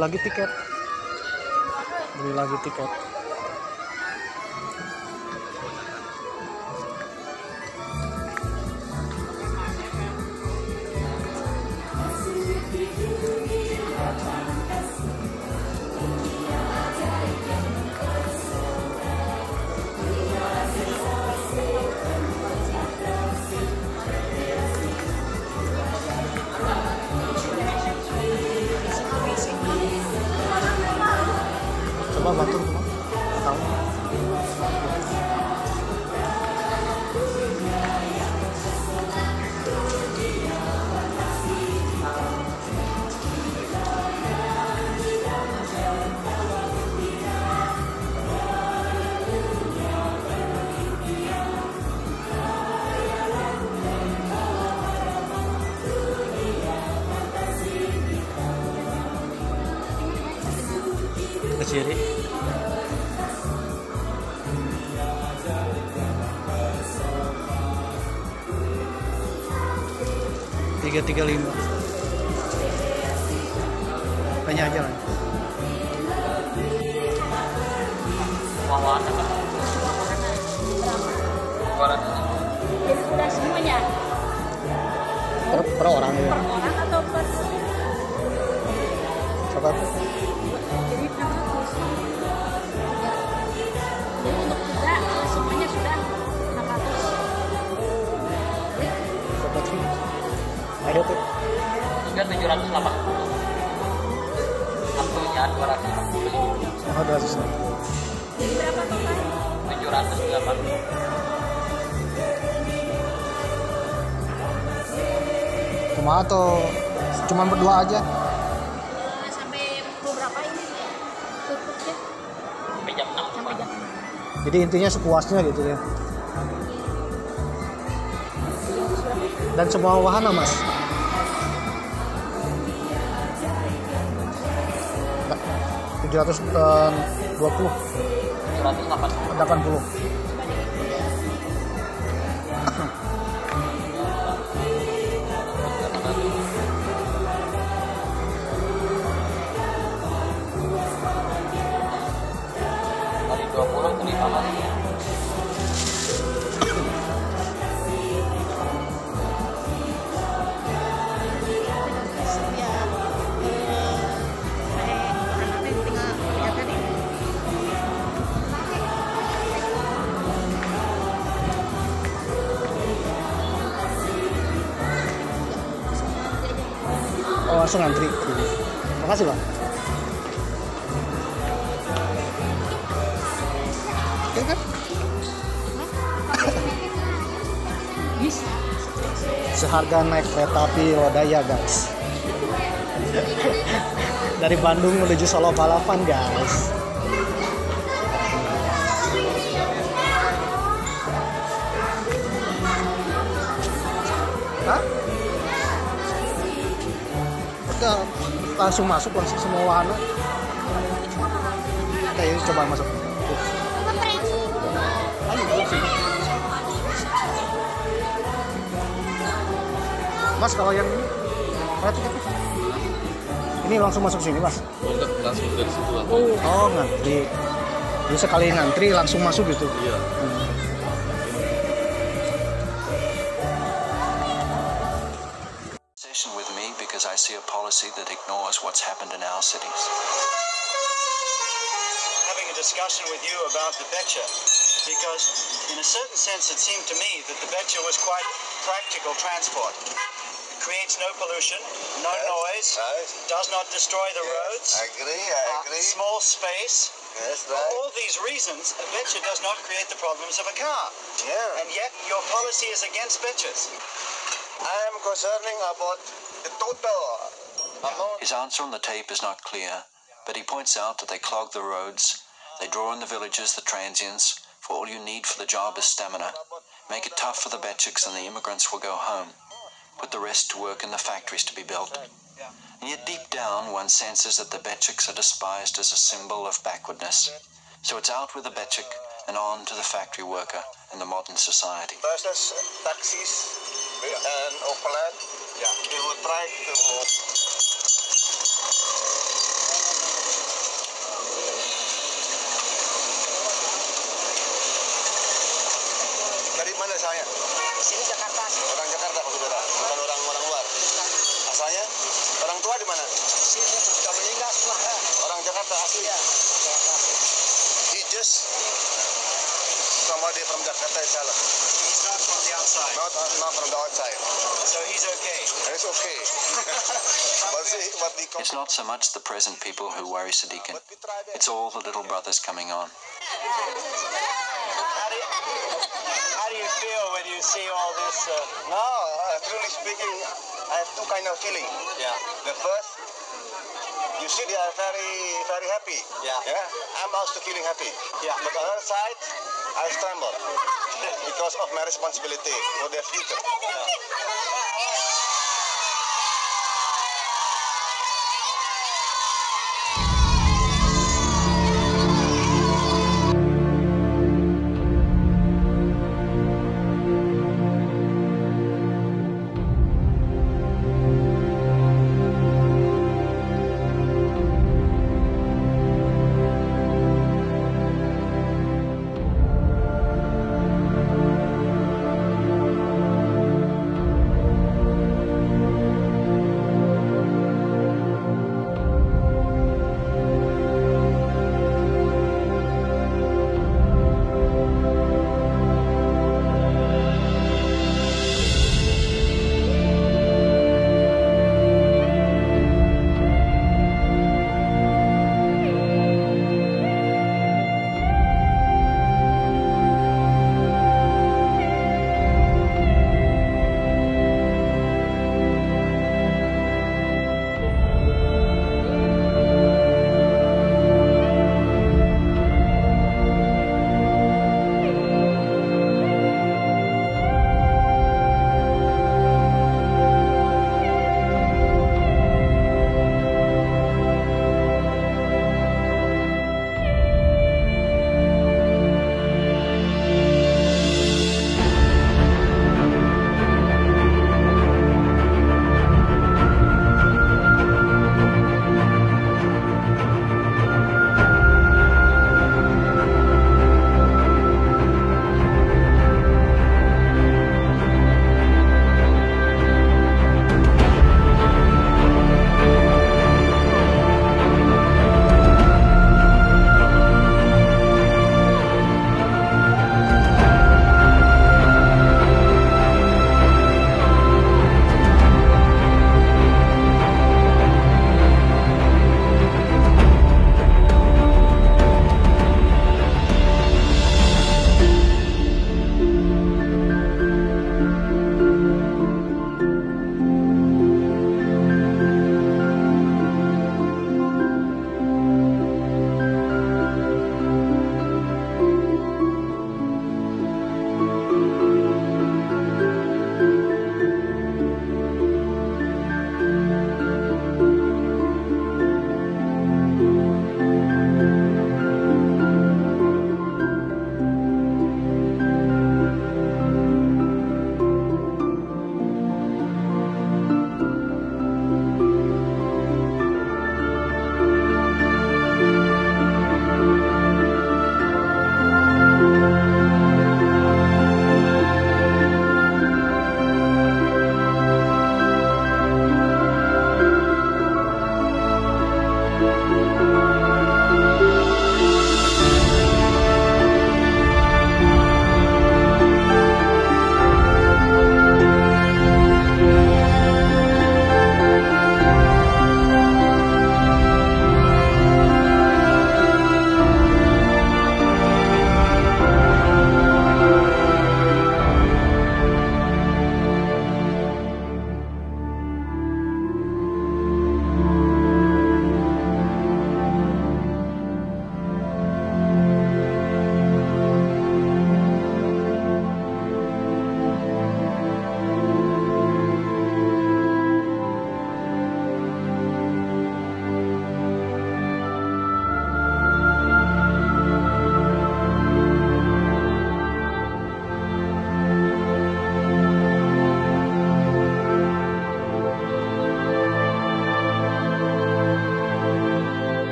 lagi tiket. Coba batur cuma tahu. Ke kiri. Tiga 5. Tanya aja lah. Jadi udah semuanya. Per orang ya. Per orang atau per? Coba. Jadi 600. Jadi untuk tiga semuanya sudah 600. Coba sih. Ada tuh. 780. Waktunya 260. Oh, 200. Jadi berapa total? 780. Cuma atau cuman berdua aja? Sampai pukul berapa ini tutupnya? Sampai jam 6. Sampai jam 6. Jadi intinya sepuasnya gitu ya. Dan semua wahana mas. 720. 80. Dari 20 ke 15. Oh, langsung ngantri. Makasih bang. Oke kan? Bisa. Seharga naik kereta api roda ya guys. Dari Bandung menuju Solo balapan guys. Hah? Udah langsung masuk langsung semua wahana. Kayaknya coba masuk. Mas kalau yang ini berapa tiketnya? Ini langsung masuk sini mas? Langsung dari situ lah. Oh ngantri. Jadi sekali ngantri langsung masuk gitu? Iya. With me because I see a policy that ignores what's happened in our cities. Having a discussion with you about the Betcha, because in a certain sense it seemed to me that the Betcha was quite practical transport. It creates no pollution, no noise, does not destroy the roads. I agree. Small space. Yes, For all these reasons, a Betcha does not create the problems of a car. Yeah. And yet your policy is against Betchas. I am concerning about the total amount. His answer on the tape is not clear, but he points out that they clog the roads, they draw in the villagers, the transients, for all you need for the job is stamina. Make it tough for the Betchiks and the immigrants will go home. Put the rest to work in the factories to be built. And yet deep down one senses that the Betchiks are despised as a symbol of backwardness. So it's out with the Betchik and on to the factory worker in the modern society. Buses, taxis, and Opel, they will try to asalnya? Di sini Jakarta sih. Orang Jakarta Pak Saudara, bukan orang luar. Asalnya? Orang tua di mana? Sini sudah meninggal semua. Orang Jakarta asli. Iya, Jakarta. He just somebody from Jakarta itself. He's not from the outside. Not from the outside. So he's okay. It's okay. But see what we call. It's not so much the present people who worry Sadikin. It's all the little brothers coming on. How do you feel when you see all this? No, truly speaking, I have two kind of feeling. Yeah. The first, you see, they are very, very happy. Yeah. I'm also feeling happy. Yeah. But on the other side, I tremble because of my responsibility for their future.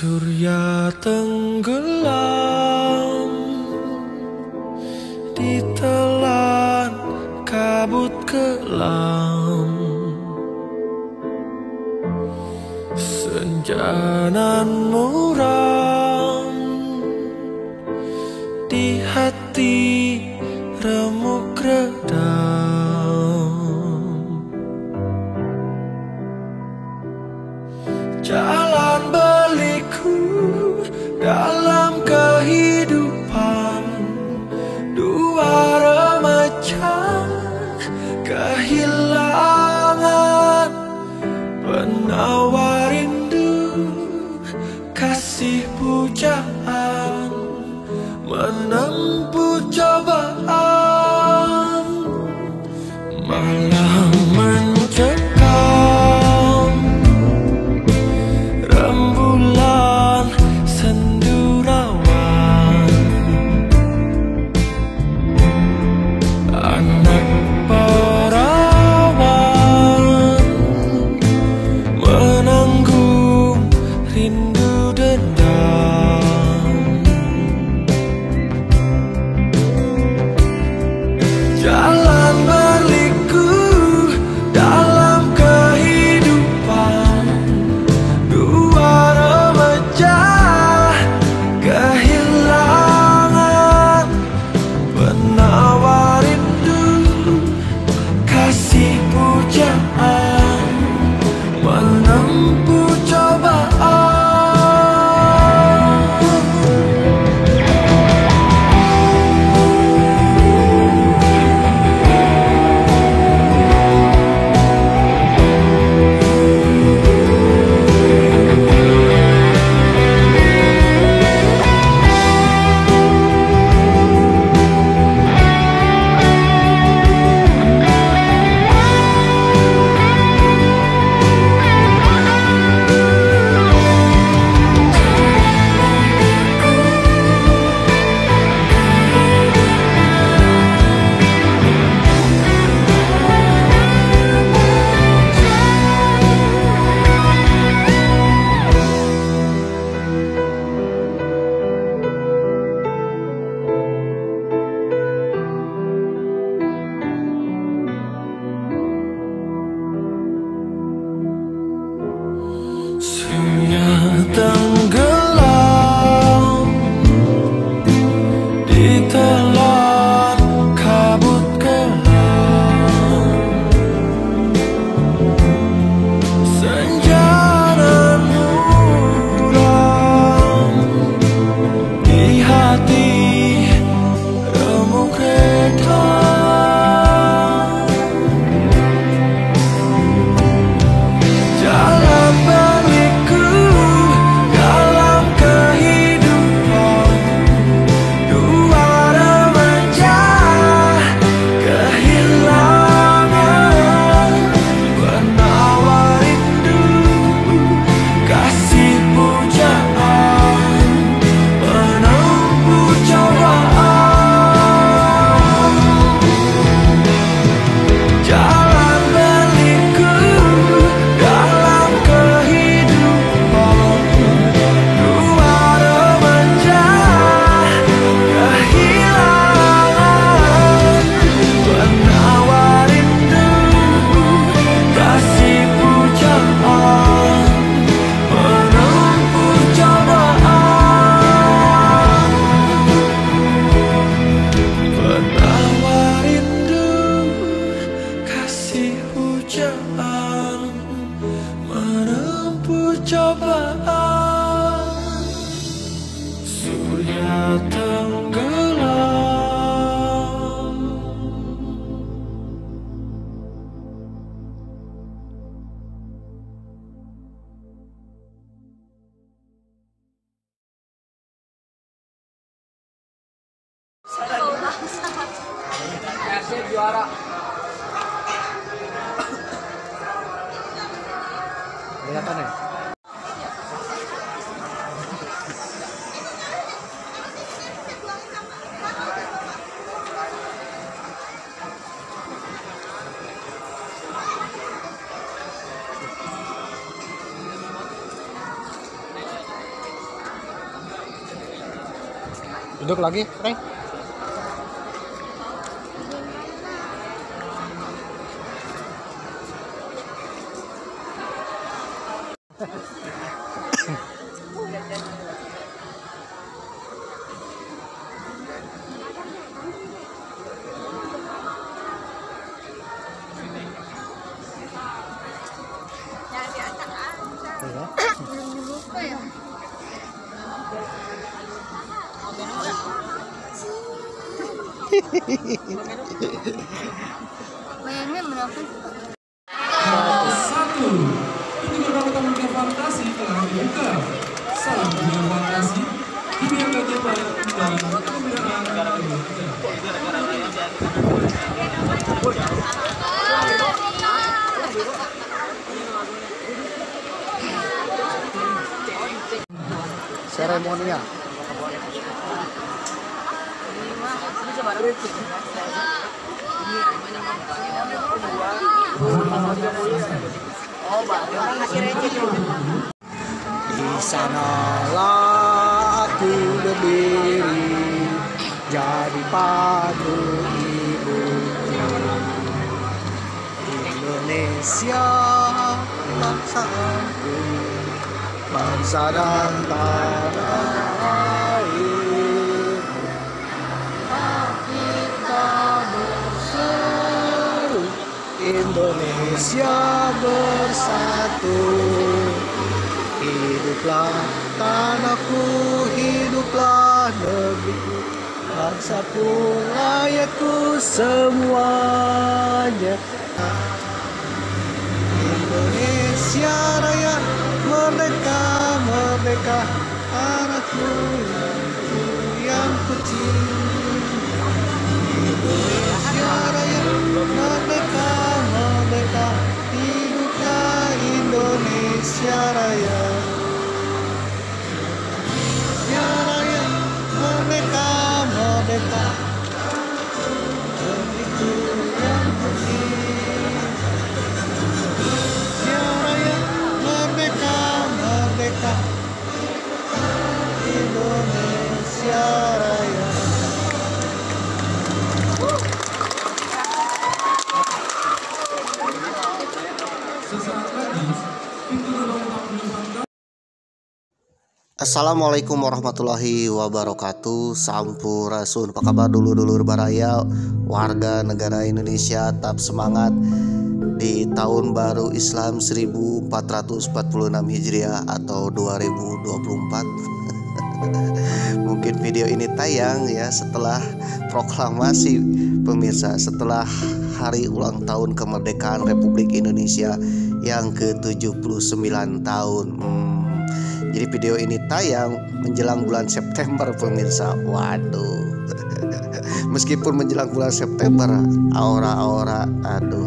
Surya tenggelam, ditelan kabut kelam. Senja nan muram, di hati remuk redam. Jalan berliku dalam kehidupan, dua remaja kehilangan penawar rindu, kasih pujaan, menempuh cobaan. Malam mencekam, rembulan sendu rawan, anak perawan menanggung rindu dendam. Jalan berliku dalam kehidupan, dua remaja kehilangan penawar rindu, kasih pujaan, menempuh cobaan. Surya tenggelam, ditelan kabut kelam. Senja nan muram, di hati remuk redam. Jalan berliku dalam kehidupan, dua remaja kehilangan penawar rindu, kasih pujaan, menempuh cobaan. Jalan berliku dalam kehidupan, dua remaja kehilangan penawar rindu, kasih pujaan, menempuh cobaan. Penawar rindu, kasih pujaan, menempuh cobaan. Surya tenggelam. Kelihatan ya? Duduk lagi, Reng. Bayangnya berapa? Satu, pintu gerbang utama Dunia Fantasi telah dibuka. Salam Dunia Fantasi, dunia keajaiban dan kegembiraan Indonesia. Seremonial. Di sanalah aku berdiri, jadi padu ibu. Indonesia bangsaku, bangsa dan tanah air. Kita berseru, Indonesia bersatu. Hiduplah tanahku, hiduplah negeriku, bangsaku, rakyatku semuanya. Indonesia Raya merdeka, merdeka, tanahku yang kucinta. Indonesia Raya merdeka, merdeka, hiduplah Indonesia Raya. Indonesia Raya merdeka, merdeka, negeriku yang kucinta. Indonesia Raya merdeka, merdeka, Indonesia Raya. Sesaat lagi, pintu gerbang utama Dunia Fantasi. Assalamualaikum warahmatullahi wabarakatuh. Sampurasun. Apa kabar dulur-dulur baraya, warga negara Indonesia? Tetap semangat di tahun baru Islam 1446 Hijriah atau 2024. Mungkin video ini tayang ya setelah proklamasi pemirsa, setelah hari ulang tahun kemerdekaan Republik Indonesia yang ke-79 tahun. Jadi video ini tayang menjelang bulan September pemirsa. Waduh. Meskipun menjelang bulan September, aura-aura,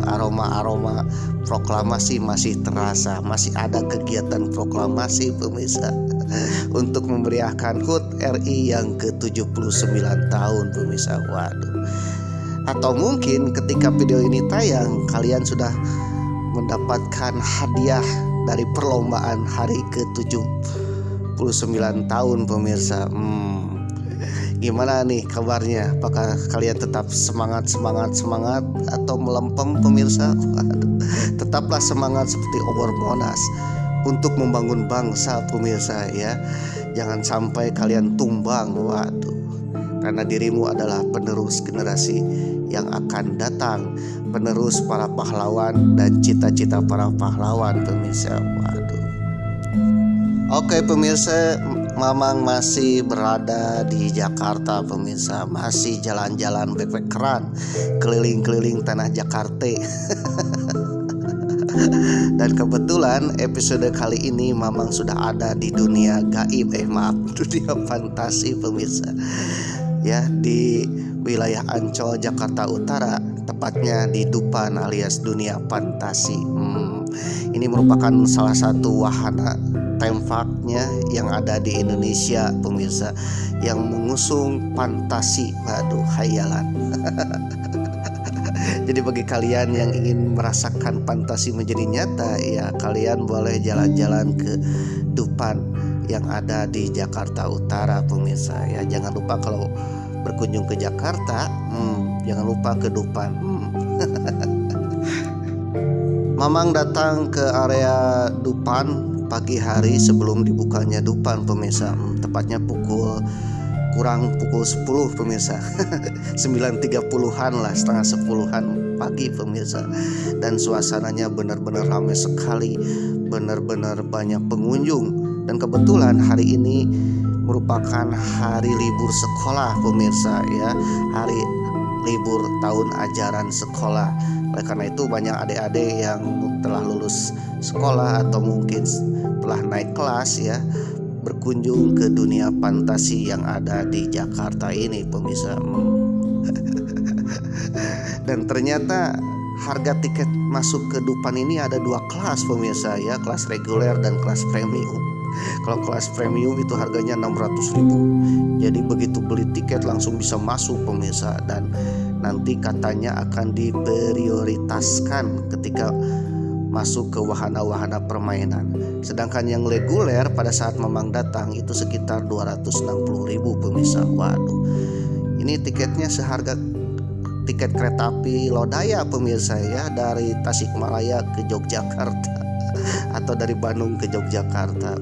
aroma-aroma proklamasi masih terasa. Masih ada kegiatan proklamasi pemirsa untuk memeriahkan HUT RI yang ke-79 tahun pemirsa. Waduh. Atau mungkin ketika video ini tayang, kalian sudah mendapatkan hadiah dari perlombaan hari ke-79 tahun pemirsa. Gimana nih kabarnya? Apakah kalian tetap semangat atau melempem pemirsa? Tetaplah semangat seperti obor Monas untuk membangun bangsa pemirsa ya. Jangan sampai kalian tumbang. Waduh. Karena dirimu adalah penerus generasi yang akan datang, penerus para pahlawan dan cita-cita para pahlawan pemirsa. Waduh. Oke pemirsa, Mamang masih berada di Jakarta pemirsa, masih jalan-jalan backpackeran keliling-keliling tanah Jakarta. Dan kebetulan episode kali ini Mamang sudah ada di dunia gaib, dunia fantasi pemirsa. Ya, di wilayah Ancol Jakarta Utara, tepatnya di Dupan alias dunia fantasi. Ini merupakan salah satu wahana tempaknya yang ada di Indonesia pemirsa, yang mengusung fantasi. Waduh, khayalan. Jadi bagi kalian yang ingin merasakan fantasi menjadi nyata, ya kalian boleh jalan-jalan ke Dupan yang ada di Jakarta Utara pemirsa ya. Jangan lupa kalau berkunjung ke Jakarta, jangan lupa ke Dupan. Mamang datang ke area Dupan pagi hari sebelum dibukanya Dupan pemirsa, tepatnya kurang pukul 10 pemirsa. 9.30-an lah, setengah 10-an pagi pemirsa. Dan suasananya benar-benar ramai sekali, benar-benar banyak pengunjung. Dan kebetulan hari ini merupakan hari libur sekolah pemirsa ya, hari libur tahun ajaran sekolah. Oleh karena itu banyak adik-adik yang telah lulus sekolah atau mungkin telah naik kelas ya, berkunjung ke dunia fantasi yang ada di Jakarta ini pemirsa. Dan ternyata harga tiket masuk ke Dupan ini ada 2 kelas pemirsa ya, kelas reguler dan kelas premium. Kalau kelas premium itu harganya 600.000. Jadi begitu beli tiket langsung bisa masuk pemirsa, dan nanti katanya akan diprioritaskan ketika masuk ke wahana-wahana permainan. Sedangkan yang reguler pada saat Mamang datang itu sekitar 260.000 pemirsa. Waduh, ini tiketnya seharga tiket kereta api Lodaya pemirsa ya, dari Tasikmalaya ke Yogyakarta atau dari Bandung ke Yogyakarta.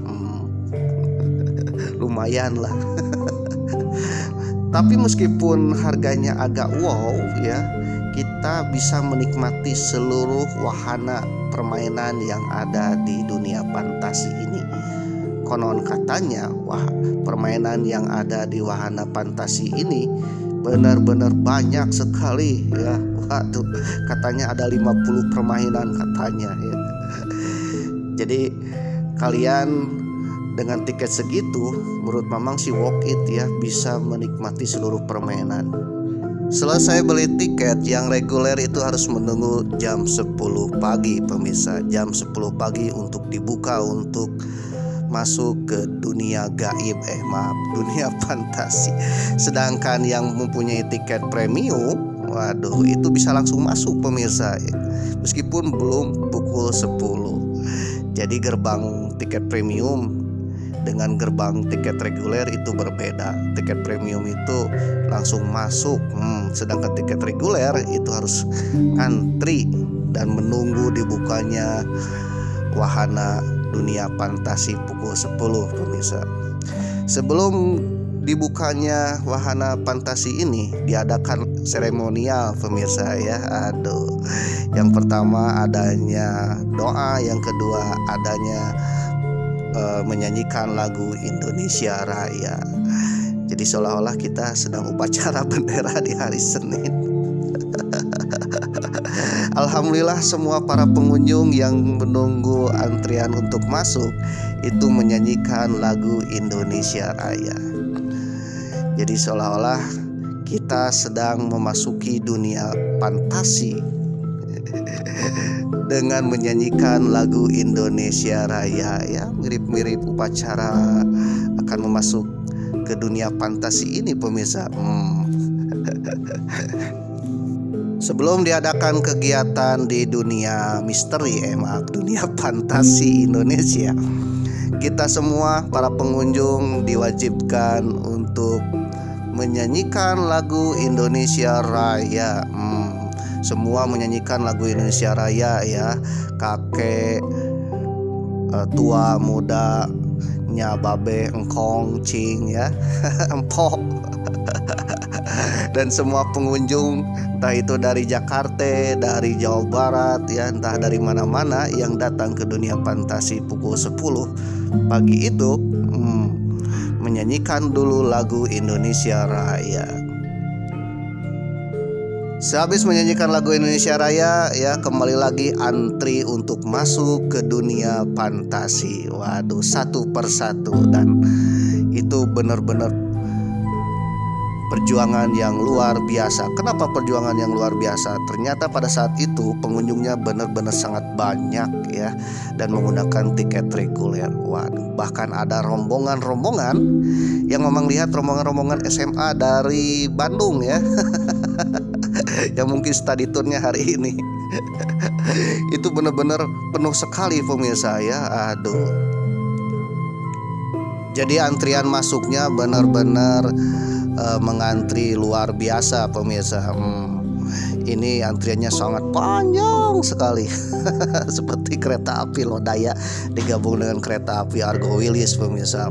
Lumayan lah. Tapi meskipun harganya agak wow ya, kita bisa menikmati seluruh wahana permainan yang ada di dunia fantasi ini. Konon katanya, permainan yang ada di wahana fantasi ini benar-benar banyak sekali ya. Waduh, katanya ada 50 permainan katanya ya. Jadi kalian dengan tiket segitu, menurut Mamang sih worth it ya, bisa menikmati seluruh permainan. Selesai beli tiket yang reguler itu harus menunggu jam 10 pagi pemirsa. Jam 10 pagi untuk dibuka untuk masuk ke dunia gaib, dunia fantasi. Sedangkan yang mempunyai tiket premium, waduh, itu bisa langsung masuk pemirsa ya, meskipun belum pukul 10. Jadi gerbang tiket premium dengan gerbang tiket reguler itu berbeda. Tiket premium itu langsung masuk, sedangkan tiket reguler itu harus antri dan menunggu dibukanya wahana dunia fantasi pukul 10 pemirsa. Sebelum dibukanya wahana fantasi ini diadakan seremonial pemirsa ya. Aduh, yang pertama adanya doa, yang kedua adanya menyanyikan lagu Indonesia Raya. Jadi seolah-olah kita sedang upacara bendera di hari Senin. Alhamdulillah semua para pengunjung yang menunggu antrian untuk masuk itu menyanyikan lagu Indonesia Raya. Jadi seolah-olah kita sedang memasuki dunia fantasi dengan menyanyikan lagu Indonesia Raya ya, mirip-mirip upacara akan masuk ke dunia fantasi ini pemirsa. Sebelum diadakan kegiatan di dunia misteri, dunia fantasi Indonesia, kita semua para pengunjung diwajibkan untuk menyanyikan lagu Indonesia Raya. Semua menyanyikan lagu Indonesia Raya ya, kakek, tua, muda, nyababe, engkong, cing ya, empok. Dan semua pengunjung, entah itu dari Jakarta, dari Jawa Barat ya, entah dari mana-mana yang datang ke dunia fantasi pukul 10 pagi itu, menyanyikan dulu lagu Indonesia Raya. Sehabis menyanyikan lagu Indonesia Raya ya, kembali lagi antri untuk masuk ke dunia fantasi. Waduh, satu persatu, dan itu benar-benar perjuangan yang luar biasa. Kenapa perjuangan yang luar biasa? Ternyata pada saat itu pengunjungnya benar-benar sangat banyak ya, dan menggunakan tiket reguler. Waduh, bahkan ada rombongan-rombongan yang memang lihat rombongan-rombongan SMA dari Bandung ya. Yang mungkin study tournya hari ini. Itu benar-benar penuh sekali pemirsa ya. Aduh. Jadi antrian masuknya benar-benar mengantri luar biasa pemirsa. Ini antriannya sangat panjang sekali. Seperti kereta api Lodaya digabung dengan kereta api Argo Wilis pemirsa.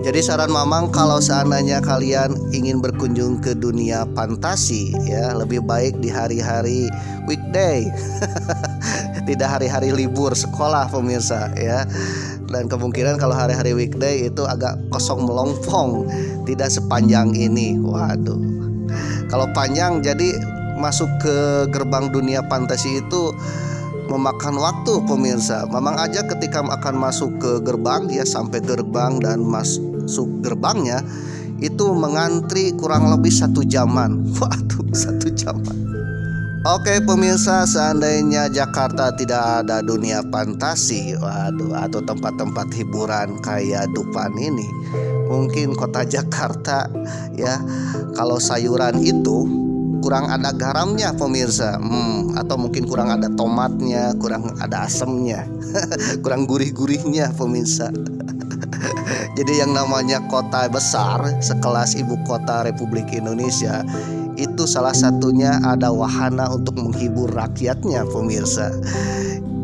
Jadi saran Mamang, kalau seandainya kalian ingin berkunjung ke dunia fantasi ya, lebih baik di hari-hari weekday. Tidak hari-hari libur sekolah pemirsa ya. Dan kemungkinan kalau hari-hari weekday itu agak kosong melompong, tidak sepanjang ini. Waduh. Kalau panjang, jadi masuk ke gerbang dunia fantasi itu memakan waktu pemirsa. Mamang aja ketika akan masuk ke gerbang, ya sampai gerbang dan masuk gerbangnya itu mengantri kurang lebih 1 jaman. Waduh, 1 jaman. Oke pemirsa, seandainya Jakarta tidak ada dunia fantasi, waduh, atau tempat-tempat hiburan kayak Dufan ini, mungkin kota Jakarta ya, kalau sayuran itu kurang ada garamnya pemirsa, atau mungkin kurang ada tomatnya, kurang ada asemnya, kurang gurih-gurihnya pemirsa. Jadi yang namanya kota besar sekelas ibu kota Republik Indonesia itu salah satunya ada wahana untuk menghibur rakyatnya pemirsa.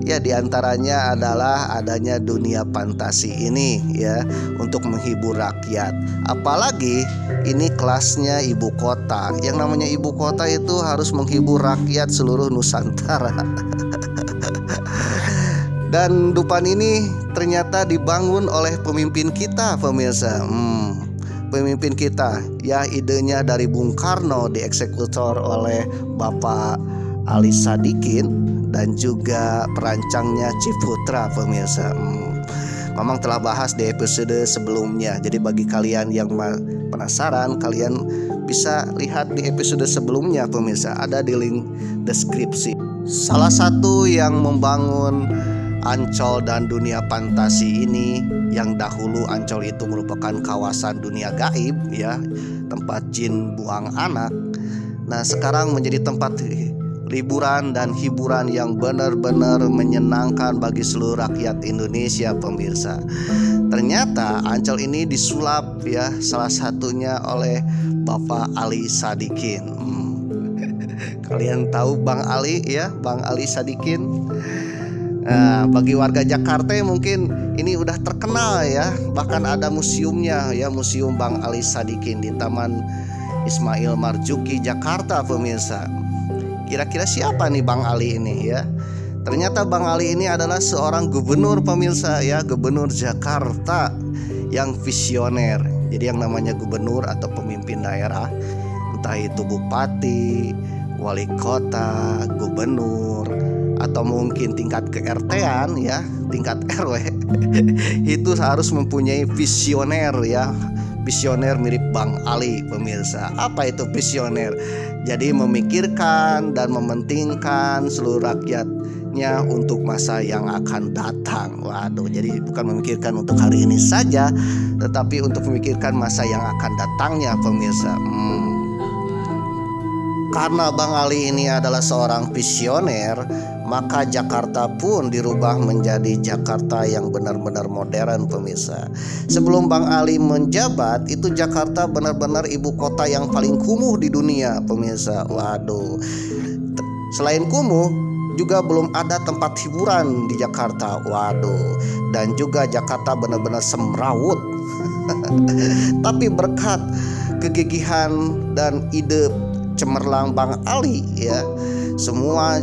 Ya, diantaranya adalah adanya dunia fantasi ini ya, untuk menghibur rakyat. Apalagi ini kelasnya ibu kota. Yang namanya ibu kota itu harus menghibur rakyat seluruh Nusantara. Dan Dufan ini ternyata dibangun oleh pemimpin kita pemirsa. Pemimpin kita ya, idenya dari Bung Karno, dieksekutor oleh Bapak Ali Sadikin, dan juga perancangnya Ciputra pemirsa. Mamang telah bahas di episode sebelumnya. Jadi bagi kalian yang penasaran, kalian bisa lihat di episode sebelumnya pemirsa, ada di link deskripsi. Salah satu yang membangun Ancol dan dunia fantasi ini, yang dahulu Ancol itu merupakan kawasan dunia gaib ya, tempat jin buang anak. Nah, sekarang menjadi tempat liburan dan hiburan yang benar-benar menyenangkan bagi seluruh rakyat Indonesia pemirsa. Ternyata Ancol ini disulap ya, salah satunya oleh Bapak Ali Sadikin. Kalian tahu Bang Ali ya, Bang Ali Sadikin. Nah, bagi warga Jakarta mungkin ini udah terkenal ya, bahkan ada museumnya ya, Museum Bang Ali Sadikin di Taman Ismail Marzuki Jakarta pemirsa. Kira-kira siapa nih Bang Ali ini ya? Ternyata Bang Ali ini adalah seorang gubernur pemirsa ya, gubernur Jakarta yang visioner. Jadi yang namanya gubernur atau pemimpin daerah, entah itu bupati, wali kota, gubernur, atau mungkin tingkat ke-RT-an ya, tingkat RW, itu harus mempunyai visioner ya. Visioner mirip Bang Ali pemirsa. Apa itu visioner? Jadi memikirkan dan mementingkan seluruh rakyatnya untuk masa yang akan datang. Waduh, jadi bukan memikirkan untuk hari ini saja, tetapi untuk memikirkan masa yang akan datangnya pemirsa. Karena Bang Ali ini adalah seorang visioner, maka Jakarta pun dirubah menjadi Jakarta yang benar-benar modern pemirsa. Sebelum Bang Ali menjabat, itu Jakarta benar-benar ibu kota yang paling kumuh di dunia pemirsa. Waduh, selain kumuh juga belum ada tempat hiburan di Jakarta. Waduh, dan juga Jakarta benar-benar semrawut. Tapi berkat kegigihan dan ide cemerlang Bang Ali ya, semua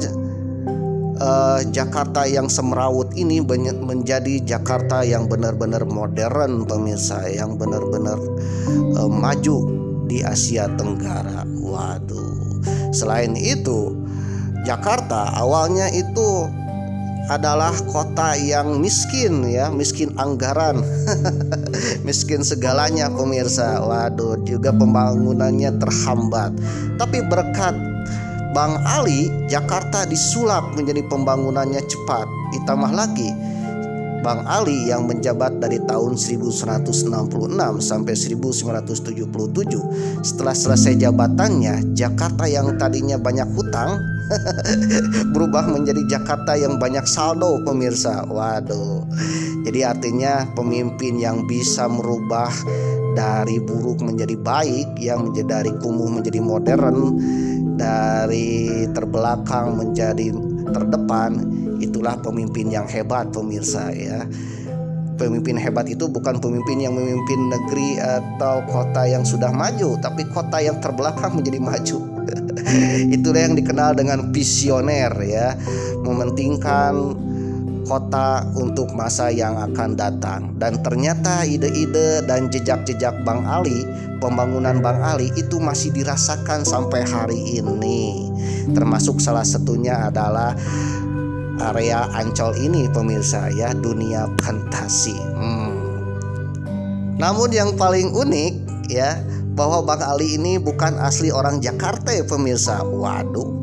Jakarta yang semrawut ini menjadi Jakarta yang benar-benar modern pemirsa, yang benar-benar maju di Asia Tenggara. Waduh, selain itu Jakarta awalnya itu adalah kota yang miskin ya, miskin anggaran, miskin segalanya pemirsa. Waduh, juga pembangunannya terhambat. Tapi berkat Bang Ali, Jakarta disulap menjadi pembangunannya cepat. Ditambah lagi Bang Ali yang menjabat dari tahun 1166 sampai 1977. Setelah selesai jabatannya, Jakarta yang tadinya banyak hutang berubah menjadi Jakarta yang banyak saldo, pemirsa. Waduh. Jadi artinya pemimpin yang bisa merubah dari buruk menjadi baik, yang dari kumuh menjadi modern, dari terbelakang menjadi terdepan, itulah pemimpin yang hebat, pemirsa ya. Pemimpin hebat itu bukan pemimpin yang memimpin negeri atau kota yang sudah maju, tapi kota yang terbelakang menjadi maju. Itulah yang dikenal dengan visioner ya, mementingkan kota untuk masa yang akan datang. Dan ternyata ide-ide dan jejak-jejak Bang Ali, pembangunan Bang Ali itu masih dirasakan sampai hari ini. Termasuk salah satunya adalah area Ancol ini, pemirsa ya, dunia fantasi. Namun yang paling unik ya, bahwa Bang Ali ini bukan asli orang Jakarta ya, pemirsa. Waduh.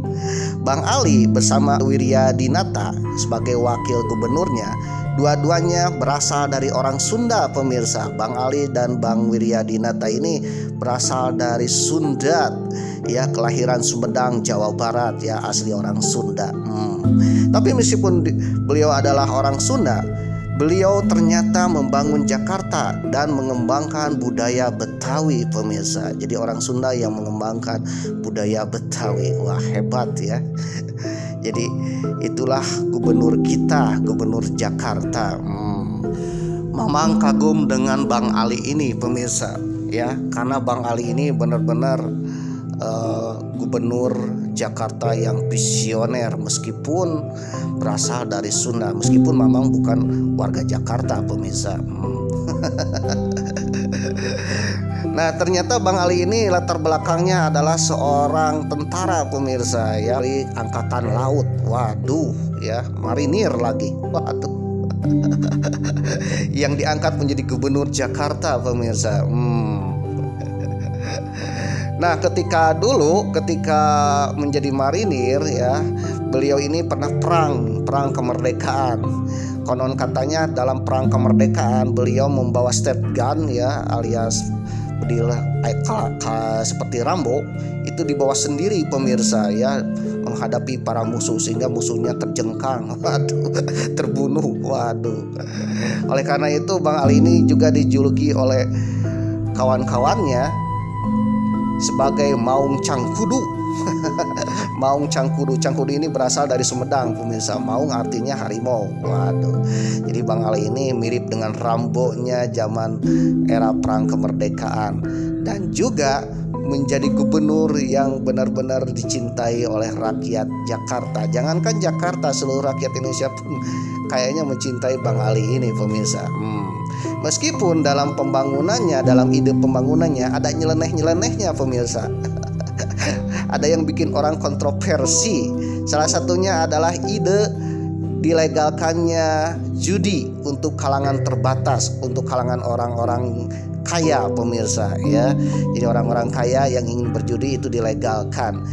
Bang Ali bersama Wiryadinata sebagai wakil gubernurnya, dua-duanya berasal dari orang Sunda, pemirsa. Bang Ali dan Bang Wiryadinata ini berasal dari Sunda ya, kelahiran Sumedang, Jawa Barat ya, asli orang Sunda. Tapi meskipun beliau adalah orang Sunda, beliau ternyata membangun Jakarta dan mengembangkan budaya Betawi, pemirsa. Jadi orang Sunda yang mengembangkan budaya Betawi. Wah, hebat ya. Jadi itulah gubernur kita, gubernur Jakarta. Mamang kagum dengan Bang Ali ini, pemirsa ya, karena Bang Ali ini benar-benar gubernur Jakarta yang visioner, meskipun berasal dari Sunda, meskipun Mamang bukan warga Jakarta, pemirsa. Nah, ternyata Bang Ali ini latar belakangnya adalah seorang tentara, pemirsa ya, dari angkatan laut. Waduh ya, marinir lagi. Waduh. Yang diangkat menjadi gubernur Jakarta, pemirsa. Nah, ketika menjadi marinir ya, beliau ini pernah perang kemerdekaan. Konon katanya dalam perang kemerdekaan beliau membawa state gun ya, alias bedil seperti Rambo, itu dibawa sendiri, pemirsa ya, menghadapi para musuh sehingga musuhnya terjengkang, waduh, terbunuh, waduh. Oleh karena itu Bang Ali ini juga dijuluki oleh kawan-kawannya sebagai Maung Cangkudu. Maung Cangkudu. Cangkudu ini berasal dari Sumedang, pemirsa. Maung artinya harimau. Waduh. Jadi Bang Ali ini mirip dengan Rambo-nya zaman era perang kemerdekaan, dan juga menjadi gubernur yang benar-benar dicintai oleh rakyat Jakarta. Jangankan Jakarta, seluruh rakyat Indonesia pun kayaknya mencintai Bang Ali ini, pemirsa. Meskipun dalam pembangunannya, dalam ide pembangunannya ada nyeleneh-nyelenehnya, pemirsa. Ada yang bikin orang kontroversi. Salah satunya adalah ide dilegalkannya judi untuk kalangan terbatas, untuk kalangan orang-orang kaya, pemirsa ya. Jadi orang-orang kaya yang ingin berjudi itu dilegalkan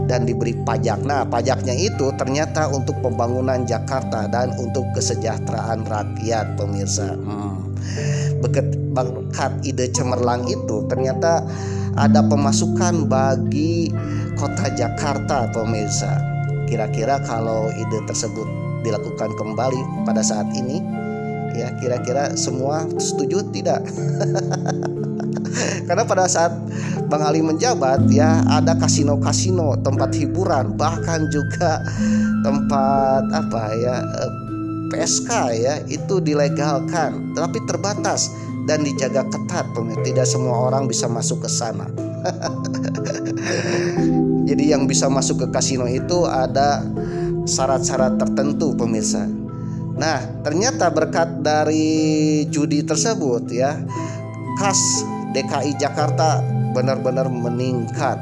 dan diberi pajak. Nah, pajaknya itu ternyata untuk pembangunan Jakarta dan untuk kesejahteraan rakyat, pemirsa. Berkat ide cemerlang itu ternyata ada pemasukan bagi kota Jakarta, pemirsa. Kira-kira kalau ide tersebut dilakukan kembali pada saat ini ya, kira-kira semua setuju tidak? Karena pada saat Bang Ali menjabat ya, ada kasino-kasino, tempat hiburan, bahkan juga tempat PSK ya, itu dilegalkan, tetapi terbatas dan dijaga ketat, pemirsa. Tidak semua orang bisa masuk ke sana. Jadi yang bisa masuk ke kasino itu ada syarat-syarat tertentu, pemirsa. Nah, ternyata berkat dari judi tersebut ya, kas DKI Jakarta benar-benar meningkat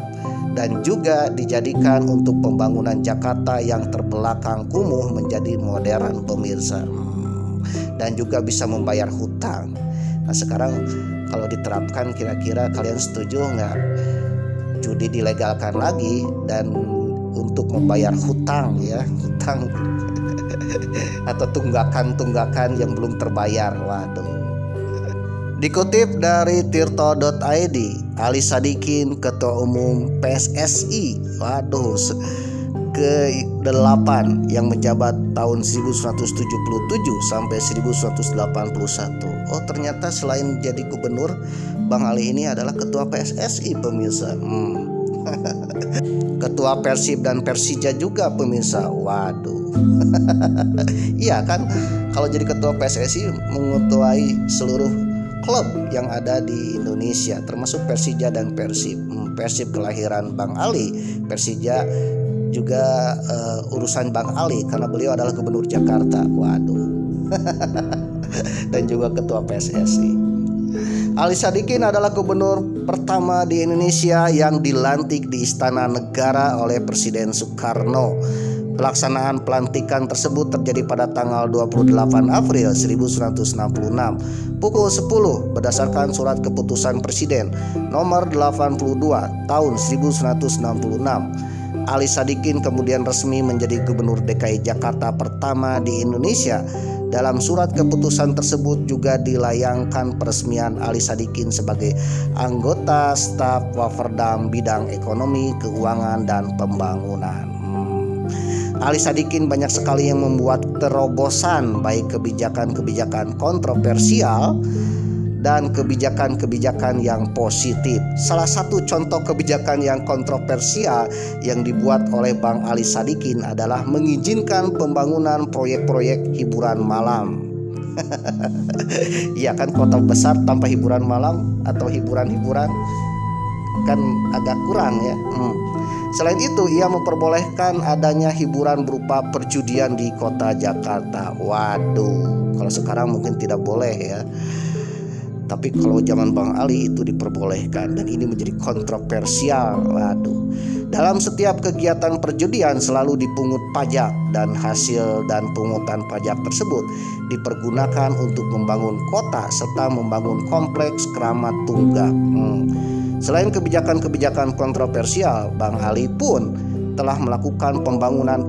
dan juga dijadikan untuk pembangunan Jakarta yang terbelakang kumuh menjadi modern, pemirsa. Dan juga bisa membayar hutang. Nah, sekarang kalau diterapkan, kira-kira kalian setuju nggak judi dilegalkan lagi dan untuk membayar hutang ya, hutang. atau tunggakan-tunggakan yang belum terbayar. Waduh. Dikutip dari tirto.id, Ali Sadikin, Ketua Umum PSSI, waduh, ke-8 yang menjabat tahun 1977 sampai 1981. Oh, ternyata selain jadi gubernur, Bang Ali ini adalah ketua PSSI, pemirsa. Ketua Persib dan Persija juga, pemirsa. Waduh. Iya kan, kalau jadi ketua PSSI mengetuai seluruh klub yang ada di Indonesia, termasuk Persija dan Persib. Persib kelahiran Bang Ali, Persija juga urusan Bang Ali karena beliau adalah gubernur Jakarta. Waduh. Dan juga ketua PSSI. Ali Sadikin adalah gubernur pertama di Indonesia yang dilantik di Istana Negara oleh Presiden Soekarno. Pelaksanaan pelantikan tersebut terjadi pada tanggal 28 April 1966 pukul 10 berdasarkan surat keputusan Presiden nomor 82 tahun 1966. Ali Sadikin kemudian resmi menjadi Gubernur DKI Jakarta pertama di Indonesia. Dalam surat keputusan tersebut juga dilayangkan peresmian Ali Sadikin sebagai anggota staf Waferdam bidang ekonomi, keuangan, dan pembangunan. Ali Sadikin banyak sekali yang membuat terobosan, baik kebijakan-kebijakan kontroversial dan kebijakan-kebijakan yang positif. Salah satu contoh kebijakan yang kontroversial yang dibuat oleh Bang Ali Sadikin adalah mengizinkan pembangunan proyek-proyek hiburan malam. Iya kan, kota besar tanpa hiburan malam atau hiburan-hiburan kan agak kurang ya. Selain itu, ia memperbolehkan adanya hiburan berupa perjudian di kota Jakarta. Waduh, kalau sekarang mungkin tidak boleh ya. Tapi kalau zaman Bang Ali itu diperbolehkan, dan ini menjadi kontroversial. Waduh. Dalam setiap kegiatan perjudian selalu dipungut pajak, dan hasil dan pungutan pajak tersebut dipergunakan untuk membangun kota serta membangun kompleks keramat tunggak. Selain kebijakan-kebijakan kontroversial, Bang Ali pun telah melakukan pembangunan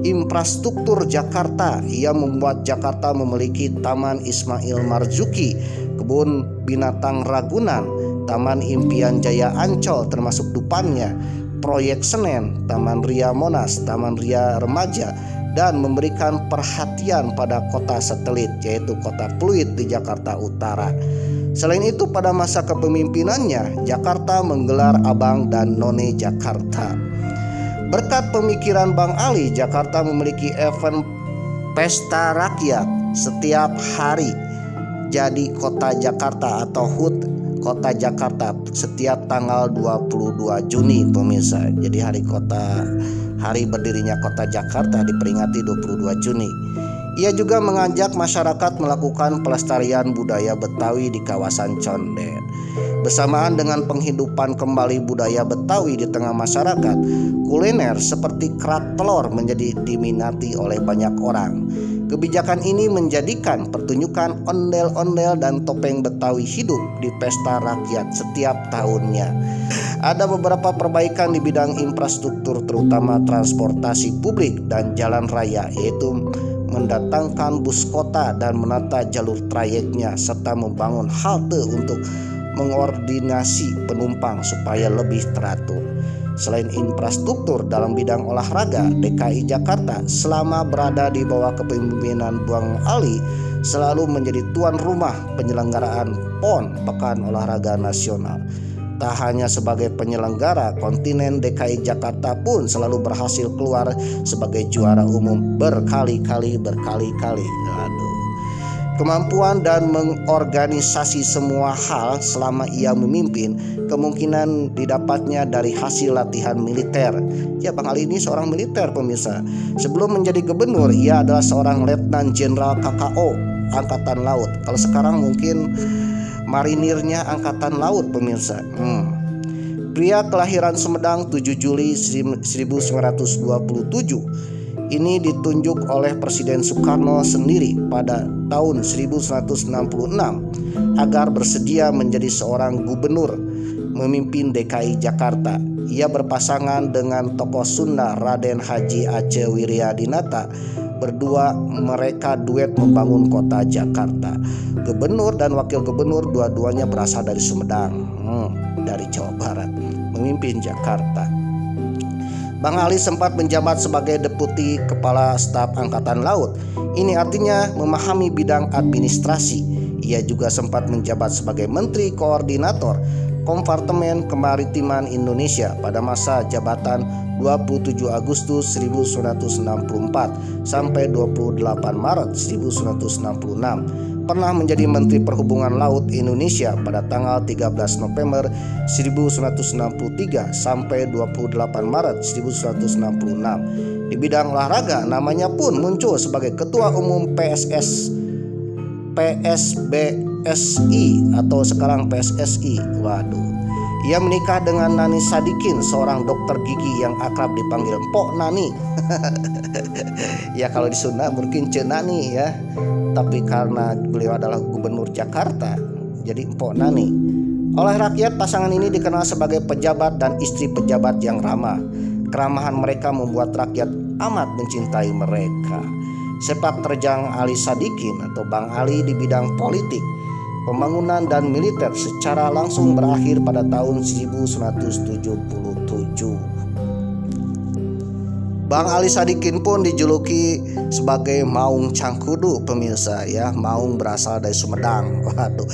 infrastruktur Jakarta. Ia membuat Jakarta memiliki Taman Ismail Marzuki, Kebun Binatang Ragunan, Taman Impian Jaya Ancol termasuk Dupannya, Proyek Senen, Taman Ria Monas, Taman Ria Remaja, dan memberikan perhatian pada kota satelit yaitu Kota Pluit di Jakarta Utara. Selain itu, pada masa kepemimpinannya, Jakarta menggelar Abang dan None Jakarta. Berkat pemikiran Bang Ali, Jakarta memiliki event pesta rakyat setiap hari. Jadi Kota Jakarta atau HUT Kota Jakarta setiap tanggal 22 Juni, pemirsa. Jadi hari berdirinya Kota Jakarta diperingati 22 Juni. Ia juga mengajak masyarakat melakukan pelestarian budaya Betawi di kawasan Condet. Bersamaan dengan penghidupan kembali budaya Betawi di tengah masyarakat, kuliner seperti kerak telur menjadi diminati oleh banyak orang. Kebijakan ini menjadikan pertunjukan ondel-ondel dan topeng Betawi hidup di pesta rakyat setiap tahunnya. Ada beberapa perbaikan di bidang infrastruktur, terutama transportasi publik dan jalan raya, yaitu mendatangkan bus kota dan menata jalur trayeknya serta membangun halte untuk mengordinasi penumpang supaya lebih teratur. Selain infrastruktur dalam bidang olahraga, DKI Jakarta selama berada di bawah kepemimpinan Bang Ali selalu menjadi tuan rumah penyelenggaraan PON Pekan Olahraga Nasional. Tak hanya sebagai penyelenggara, kontinen DKI Jakarta pun selalu berhasil keluar sebagai juara umum berkali-kali. Aduh. Kemampuan dan mengorganisasi semua hal selama ia memimpin kemungkinan didapatnya dari hasil latihan militer. Ya, Bang Ali ini seorang militer, pemirsa. Sebelum menjadi gubernur, ia adalah seorang letnan jenderal KKO Angkatan Laut. Kalau sekarang mungkin marinirnya Angkatan Laut, pemirsa. Pria kelahiran Sumedang 7 Juli 1927 ini ditunjuk oleh Presiden Soekarno sendiri pada tahun 1966 agar bersedia menjadi seorang gubernur memimpin DKI Jakarta. Ia berpasangan dengan tokoh Sunda Raden Haji Aceh Wiryadinata Berdua mereka duet membangun kota Jakarta. Gubernur dan wakil gubernur dua-duanya berasal dari Sumedang, dari Jawa Barat, memimpin Jakarta. Bang Ali sempat menjabat sebagai Deputi Kepala Staf Angkatan Laut. Ini artinya memahami bidang administrasi. Ia juga sempat menjabat sebagai Menteri Koordinator Kompartemen Kemaritiman Indonesia pada masa jabatan 27 Agustus 1964 sampai 28 Maret 1966. Pernah menjadi Menteri Perhubungan Laut Indonesia pada tanggal 13 November 1963 sampai 28 Maret 1966. Di bidang olahraga, namanya pun muncul sebagai Ketua Umum PSBSI atau sekarang PSSI. Waduh. Ia menikah dengan Nani Sadikin, seorang dokter gigi yang akrab dipanggil Mpok Nani. Ya kalau di Sunda mungkin Ce Nani ya. Tapi karena beliau adalah Gubernur Jakarta, jadi Mpok Nani. Oleh rakyat, pasangan ini dikenal sebagai pejabat dan istri pejabat yang ramah. Keramahan mereka membuat rakyat amat mencintai mereka. Sepak terjang Ali Sadikin atau Bang Ali di bidang politik, pembangunan dan militer secara langsung berakhir pada tahun 1977. Bang Ali Sadikin pun dijuluki sebagai Maung Cangkudu, pemirsa ya. Maung berasal dari Sumedang. Waduh,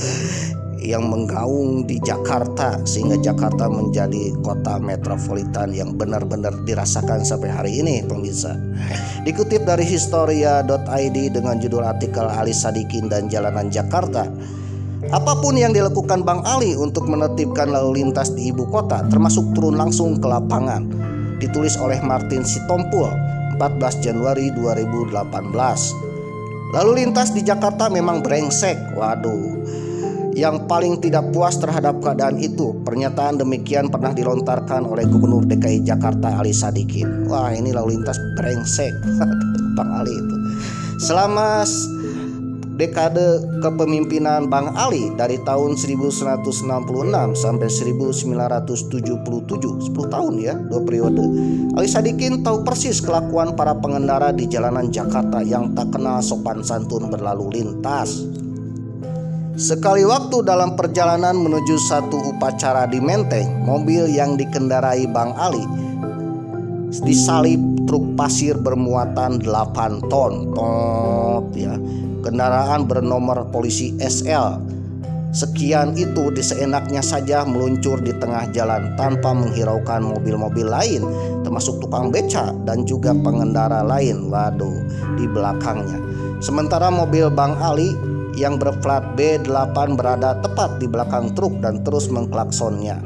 yang menggaung di Jakarta sehingga Jakarta menjadi kota metropolitan yang benar-benar dirasakan sampai hari ini, pemirsa. Dikutip dari historia.id dengan judul artikel Ali Sadikin dan Jalanan Jakarta. Apapun yang dilakukan Bang Ali untuk menertibkan lalu lintas di ibu kota, termasuk turun langsung ke lapangan. Ditulis oleh Martin Sitompul 14 Januari 2018. Lalu lintas di Jakarta memang brengsek. Waduh. Yang paling tidak puas terhadap keadaan itu, pernyataan demikian pernah dilontarkan oleh Gubernur DKI Jakarta Ali Sadikin. Wah, ini lalu lintas brengsek. Bang Ali itu. Selama dekade kepemimpinan Bang Ali dari tahun 1966 sampai 1977, 10 tahun ya, 2 periode. Ali Sadikin tahu persis kelakuan para pengendara di jalanan Jakarta yang tak kenal sopan santun berlalu lintas. Sekali waktu dalam perjalanan menuju satu upacara di Menteng, mobil yang dikendarai Bang Ali disalip truk pasir bermuatan 8 ton. Ya. Kendaraan bernomor polisi SL sekian itu seenaknya saja meluncur di tengah jalan tanpa menghiraukan mobil-mobil lain, termasuk tukang beca dan juga pengendara lain. Waduh, di belakangnya. Sementara mobil Bang Ali yang berplat B8 berada tepat di belakang truk dan terus mengklaksonnya.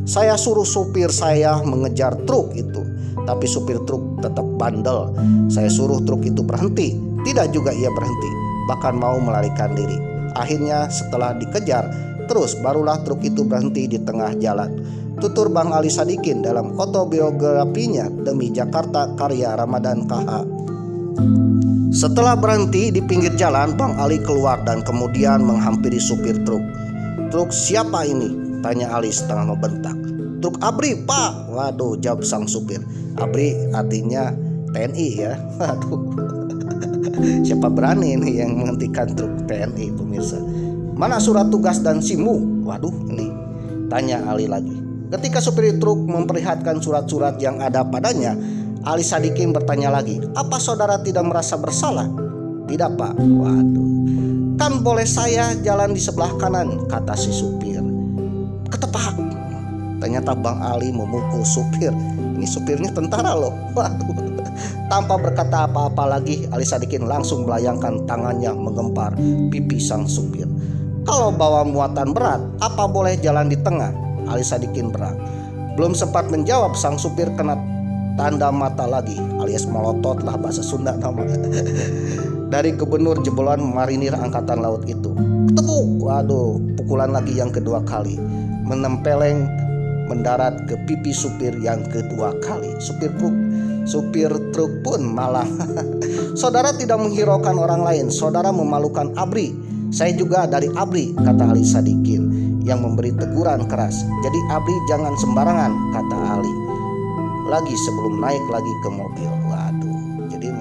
Saya suruh supir saya mengejar truk itu, tapi supir truk tetap bandel. Saya suruh truk itu berhenti, tidak juga ia berhenti, bahkan mau melarikan diri. Akhirnya setelah dikejar terus, barulah truk itu berhenti di tengah jalan. Tutur Bang Ali Sadikin dalam autobiografinya Demi Jakarta karya Ramadan KH. Setelah berhenti di pinggir jalan, Bang Ali keluar dan kemudian menghampiri supir truk. "Truk siapa ini?" tanya Ali setengah membentak. "Truk ABRI, Pak." Waduh, jawab sang supir. ABRI artinya TNI ya. Waduh. Siapa berani ini yang menghentikan truk TNI, pemirsa? "Mana surat tugas dan SIM-mu?" Waduh, ini tanya Ali lagi. Ketika supir truk memperlihatkan surat-surat yang ada padanya, Ali Sadikin bertanya lagi, "Apa saudara tidak merasa bersalah?" "Tidak, Pak." Waduh. "Kan boleh saya jalan di sebelah kanan," kata si supir. Ketepak. Ternyata Bang Ali memukul supir. Ini supirnya tentara loh. Waduh. Tanpa berkata apa-apa lagi, Ali Sadikin langsung melayangkan tangannya menggempar pipi sang supir. "Kalau bawa muatan berat, apa boleh jalan di tengah?" Ali Sadikin berang. Belum sempat menjawab, sang supir kena tanda mata lagi, alias melotot lah bahasa Sunda namanya. Dari Gubernur jebolan marinir Angkatan Laut itu. Ketepuk. Waduh, pukulan lagi yang kedua kali. Menempeleng mendarat ke pipi supir yang kedua kali. Supir truk pun malah. "Saudara tidak menghiraukan orang lain, saudara memalukan ABRI. Saya juga dari ABRI," kata Ali Sadikin yang memberi teguran keras. "Jadi ABRI jangan sembarangan," kata Ali lagi sebelum naik lagi ke mobil. Waduh, jadi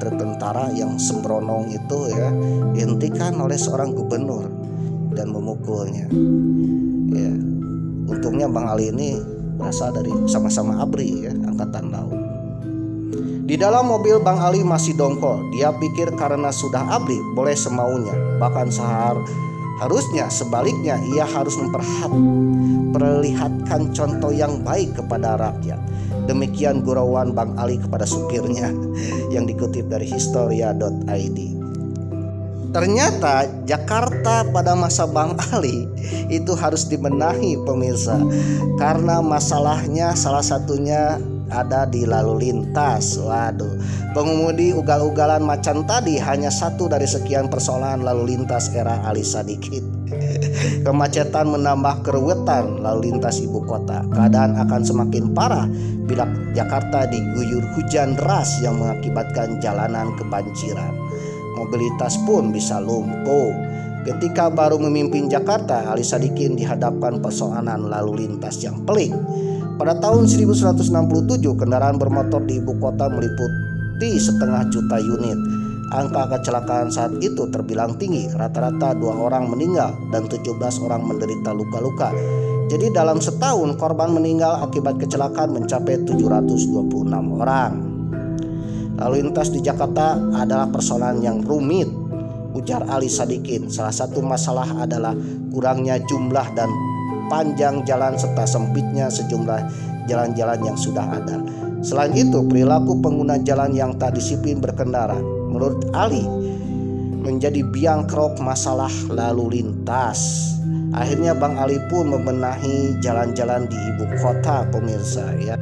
truk tentara yang sembronong itu ya dihentikan oleh seorang gubernur dan memukulnya. Ya, untungnya Bang Ali ini berasal dari sama-sama ABRI ya, Angkatan Laut. Di dalam mobil Bang Ali masih dongkol. Dia pikir karena sudah ABRI boleh semaunya. Bahkan harusnya sebaliknya ia harus memperlihatkan contoh yang baik kepada rakyat. Demikian gurauan Bang Ali kepada supirnya yang dikutip dari historia.id. Ternyata Jakarta pada masa Bang Ali itu harus dibenahi pemirsa, karena masalahnya salah satunya ada di lalu lintas. Waduh, pengemudi ugal-ugalan macan tadi hanya satu dari sekian persoalan lalu lintas era Ali Sadikin. Kemacetan menambah keruwetan lalu lintas ibu kota. Keadaan akan semakin parah bila Jakarta diguyur hujan deras yang mengakibatkan jalanan kebanjiran. Mobilitas pun bisa lumpuh. Ketika baru memimpin Jakarta, Ali Sadikin dihadapkan persoalan lalu lintas yang pelik. Pada tahun 1167, kendaraan bermotor di ibu kota meliputi 500.000 unit. Angka kecelakaan saat itu terbilang tinggi, rata-rata 2 orang meninggal dan 17 orang menderita luka-luka. Jadi dalam setahun korban meninggal akibat kecelakaan mencapai 726 orang. Lalu lintas di Jakarta adalah persoalan yang rumit, ujar Ali Sadikin. Salah satu masalah adalah kurangnya jumlah dan panjang jalan serta sempitnya sejumlah jalan-jalan yang sudah ada. Selain itu, perilaku pengguna jalan yang tak disiplin berkendara menurut Ali menjadi biang kerok masalah lalu lintas. Akhirnya Bang Ali pun membenahi jalan-jalan di ibu kota pemirsa ya.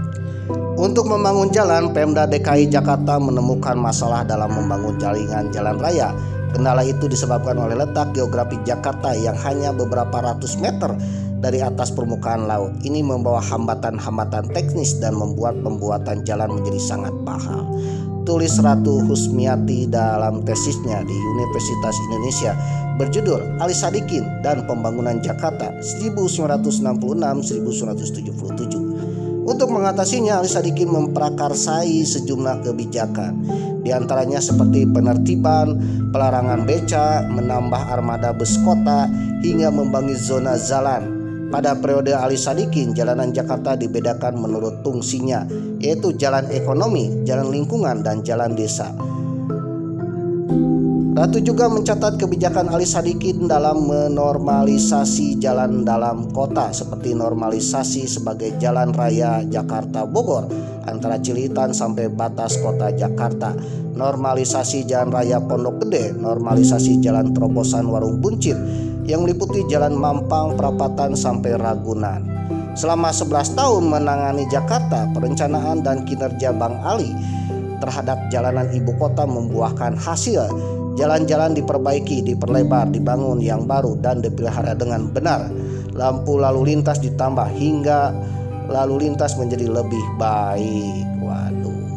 Untuk membangun jalan, Pemda DKI Jakarta menemukan masalah dalam membangun jaringan jalan raya. Kendala itu disebabkan oleh letak geografi Jakarta yang hanya beberapa ratus meter dari atas permukaan laut. Ini membawa hambatan-hambatan teknis dan membuat pembuatan jalan menjadi sangat mahal. Tulis Ratu Husmiati dalam tesisnya di Universitas Indonesia berjudul Ali Sadikin dan Pembangunan Jakarta 1966-1977. Untuk mengatasinya, Ali Sadikin memprakarsai sejumlah kebijakan, di antaranya seperti penertiban, pelarangan beca, menambah armada bus kota, hingga membangun zona jalan. Pada periode Ali Sadikin, jalanan Jakarta dibedakan menurut fungsinya, yaitu jalan ekonomi, jalan lingkungan, dan jalan desa. Ratu juga mencatat kebijakan Ali Sadikin dalam menormalisasi jalan dalam kota, seperti normalisasi sebagai jalan raya Jakarta Bogor antara Cililitan sampai batas kota Jakarta, normalisasi jalan raya Pondok Gede, normalisasi jalan terobosan Warung Buncit yang meliputi jalan Mampang, Perapatan sampai Ragunan. Selama 11 tahun menangani Jakarta, perencanaan dan kinerja Bang Ali terhadap jalanan ibu kota membuahkan hasil. Jalan-jalan diperbaiki, diperlebar, dibangun yang baru dan dipelihara dengan benar. Lampu lalu lintas ditambah hingga lalu lintas menjadi lebih baik. Waduh.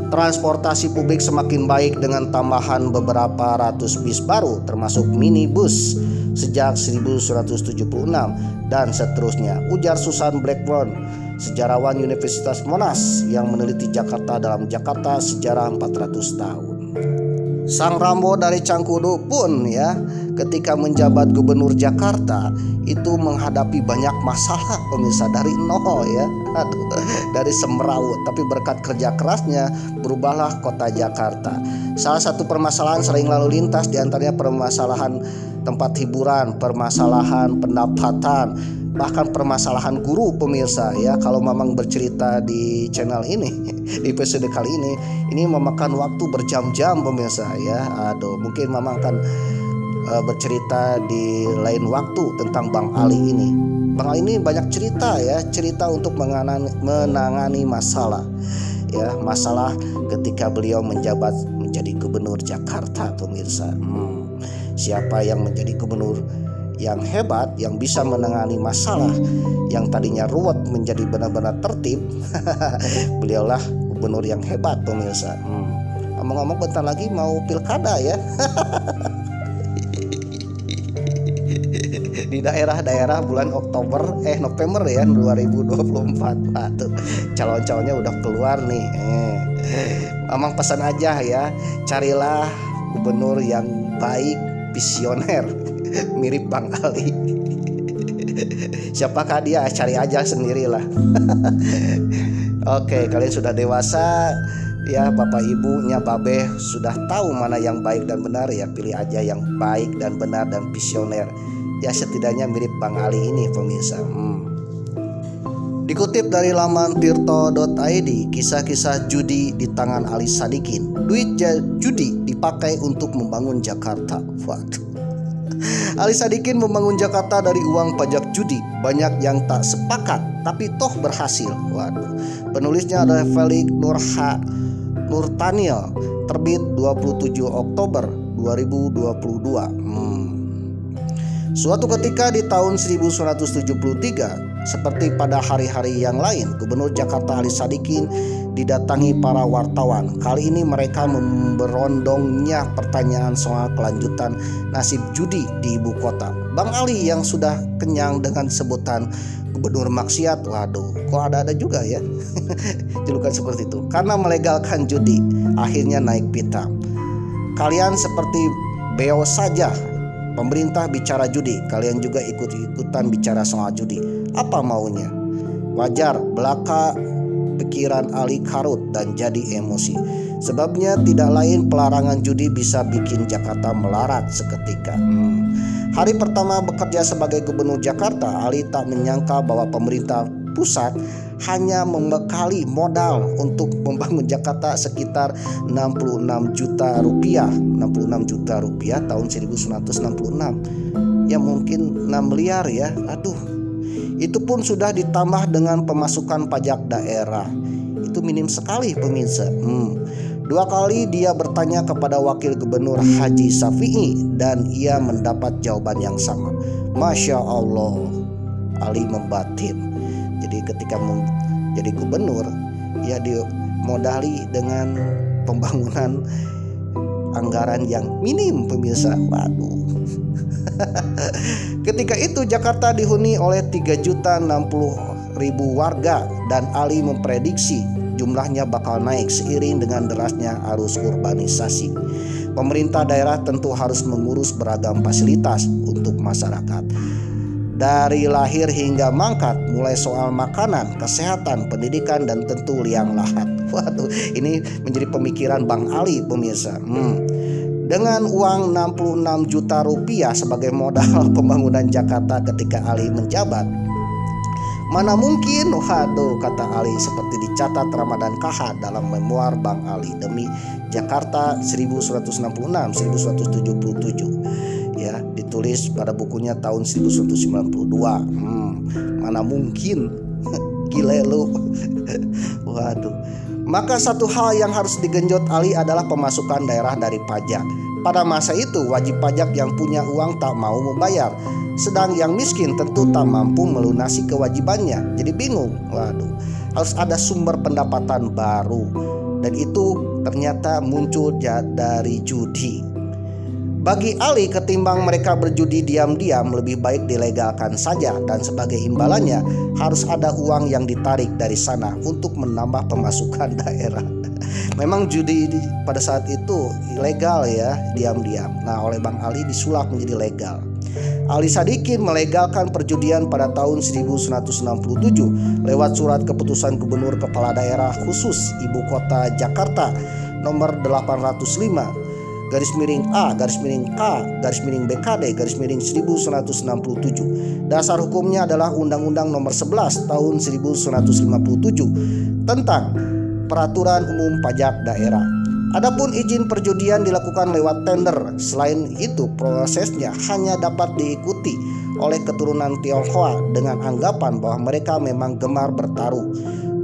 Transportasi publik semakin baik dengan tambahan beberapa ratus bis baru termasuk minibus sejak 1976 dan seterusnya, ujar Susan Blackburn, sejarawan Universitas Monash yang meneliti Jakarta dalam Jakarta Sejarah 400 tahun. Sang Rambo dari Cangkudu pun ya, ketika menjabat gubernur Jakarta itu menghadapi banyak masalah pemirsa dari nol ya. Dari semrawut, tapi berkat kerja kerasnya berubahlah kota Jakarta. Salah satu permasalahan sering lalu lintas diantaranya permasalahan tempat hiburan, permasalahan pendapatan, bahkan permasalahan guru pemirsa ya. Kalau Mamang bercerita di channel ini, di episode kali ini memakan waktu berjam-jam pemirsa ya. Aduh, mungkin Mamang akan bercerita di lain waktu tentang Bang Ali ini. Bang Ali ini banyak cerita ya, cerita untuk menangani masalah ya, masalah ketika beliau menjabat menjadi gubernur Jakarta pemirsa. Siapa yang menjadi gubernur yang hebat, yang bisa menangani masalah yang tadinya ruwet menjadi benar-benar tertib? Beliaulah gubernur yang hebat pemirsa. Ngomong-ngomong bentar lagi mau pilkada ya. daerah-daerah bulan November ya 2024. Tuh calon-calonnya udah keluar nih. Mamang pesan aja ya, carilah gubernur yang baik, visioner, mirip Bang Ali. Siapakah dia? Cari aja sendirilah. Oke, kalian sudah dewasa ya, bapak ibunya babe sudah tahu mana yang baik dan benar ya, pilih aja yang baik dan benar dan visioner. Ya setidaknya mirip Bang Ali ini pemirsa. Dikutip dari laman tirto.id, kisah-kisah judi di tangan Ali Sadikin. Duit judi dipakai untuk membangun Jakarta. Waduh. Ali Sadikin membangun Jakarta dari uang pajak judi. Banyak yang tak sepakat, tapi toh berhasil. Waduh. Penulisnya adalah Felix Nurtanil, terbit 27 Oktober 2022. Suatu ketika di tahun 1973, seperti pada hari-hari yang lain, Gubernur Jakarta Ali Sadikin didatangi para wartawan. Kali ini mereka memberondongnya pertanyaan soal kelanjutan nasib judi di ibu kota. Bang Ali yang sudah kenyang dengan sebutan gubernur maksiat, waduh, kok ada juga ya julukan seperti itu, karena melegalkan judi, akhirnya naik pitam. Kalian seperti beo saja. Pemerintah bicara judi, kalian juga ikut-ikutan bicara soal judi. Apa maunya? Wajar, belaka pikiran Ali karut dan jadi emosi. Sebabnya tidak lain pelarangan judi bisa bikin Jakarta melarat seketika. Hari pertama bekerja sebagai gubernur Jakarta, Ali tak menyangka bahwa pemerintah pusat hanya membekali modal untuk membangun Jakarta sekitar 66 juta rupiah. 66 juta rupiah tahun 1966. Ya mungkin 6 miliar ya. Aduh. Itu pun sudah ditambah dengan pemasukan pajak daerah. Itu minim sekali pemirsa. 2 kali dia bertanya kepada wakil gubernur Haji Safi'i dan ia mendapat jawaban yang sama. Masya Allah, Ali membatin. Jadi ketika jadi gubernur ya dimodali dengan pembangunan anggaran yang minim pemirsa. Waduh. Ketika itu Jakarta dihuni oleh 3.060.000 warga dan Ali memprediksi jumlahnya bakal naik seiring dengan derasnya arus urbanisasi. Pemerintah daerah tentu harus mengurus beragam fasilitas untuk masyarakat. Dari lahir hingga mangkat, mulai soal makanan, kesehatan, pendidikan, dan tentu liang lahat. Waduh, ini menjadi pemikiran Bang Ali pemirsa. Dengan uang 66 juta rupiah sebagai modal pembangunan Jakarta ketika Ali menjabat, mana mungkin, waduh, kata Ali seperti dicatat Ramadan KH dalam memoir Bang Ali demi Jakarta 1996-1977 ya, ditulis pada bukunya tahun 1992. Mana mungkin, gile lu. Waduh. Maka satu hal yang harus digenjot Ali adalah pemasukan daerah dari pajak. Pada masa itu wajib pajak yang punya uang tak mau membayar, sedang yang miskin tentu tak mampu melunasi kewajibannya. Jadi bingung. Waduh, harus ada sumber pendapatan baru. Dan itu ternyata muncul dari judi. Bagi Ali, ketimbang mereka berjudi diam-diam, lebih baik dilegalkan saja, dan sebagai imbalannya harus ada uang yang ditarik dari sana untuk menambah pemasukan daerah. Memang judi pada saat itu ilegal ya, diam-diam. Nah, oleh Bang Ali disulap menjadi legal. Ali Sadikin melegalkan perjudian pada tahun 1967 lewat surat keputusan Gubernur Kepala Daerah Khusus Ibu Kota Jakarta nomor 805 /A/K/BKD/1967. Dasar hukumnya adalah Undang-Undang Nomor 11 Tahun 1957 tentang Peraturan Umum Pajak Daerah. Adapun izin perjudian dilakukan lewat tender. Selain itu, prosesnya hanya dapat diikuti oleh keturunan Tionghoa dengan anggapan bahwa mereka memang gemar bertaruh.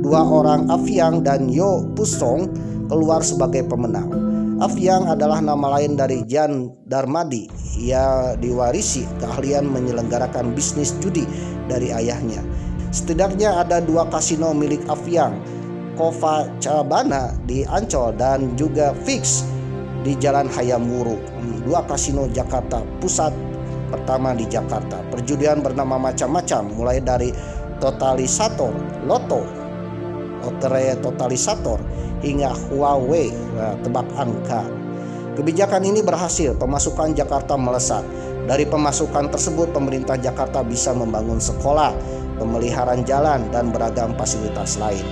2 orang, Afiang dan Yo Pusong, keluar sebagai pemenang. Afiang adalah nama lain dari Jan Darmadi. Ia diwarisi keahlian menyelenggarakan bisnis judi dari ayahnya. Setidaknya ada 2 kasino milik Afiang, Kova Cabana di Ancol dan juga Fix di Jalan Hayam Wuruk. 2 kasino Jakarta Pusat pertama di Jakarta. Perjudian bernama macam-macam, mulai dari totalisator, loto, loterai totalisator, hingga Huawei, tebak angka. Kebijakan ini berhasil, pemasukan Jakarta melesat. Dari pemasukan tersebut, pemerintah Jakarta bisa membangun sekolah, pemeliharaan jalan, dan beragam fasilitas lain.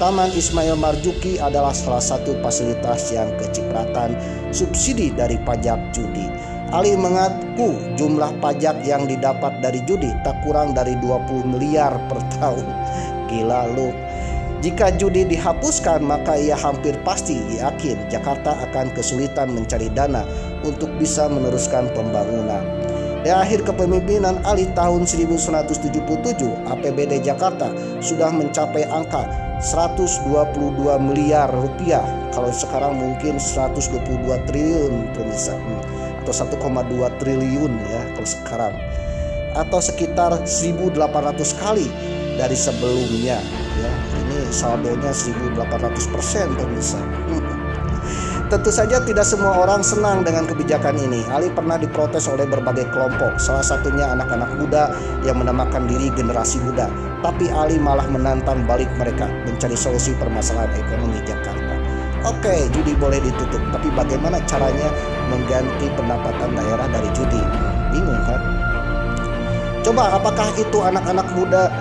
Taman Ismail Marzuki adalah salah satu fasilitas yang kecipratan subsidi dari pajak judi. Ali mengaku jumlah pajak yang didapat dari judi tak kurang dari 20 miliar per tahun. Gila lu. Jika judi dihapuskan, maka ia hampir pasti yakin Jakarta akan kesulitan mencari dana untuk bisa meneruskan pembangunan. Di akhir kepemimpinan Ali tahun 1977, APBD Jakarta sudah mencapai angka 122 miliar rupiah. Kalau sekarang mungkin 122 triliun pemirsa, atau 1,2 triliun ya kalau sekarang, atau sekitar 1.800 kali dari sebelumnya ya. Ini saldonya 1.800% pemirsa. Tentu saja tidak semua orang senang dengan kebijakan ini. Ali pernah diprotes oleh berbagai kelompok, salah satunya anak-anak muda yang menamakan diri generasi muda. Tapi Ali malah menantang balik mereka mencari solusi permasalahan ekonomi Jakarta. Oke, judi boleh ditutup, tapi bagaimana caranya mengganti pendapatan daerah dari judi? Bingung kan? Coba apakah itu anak-anak muda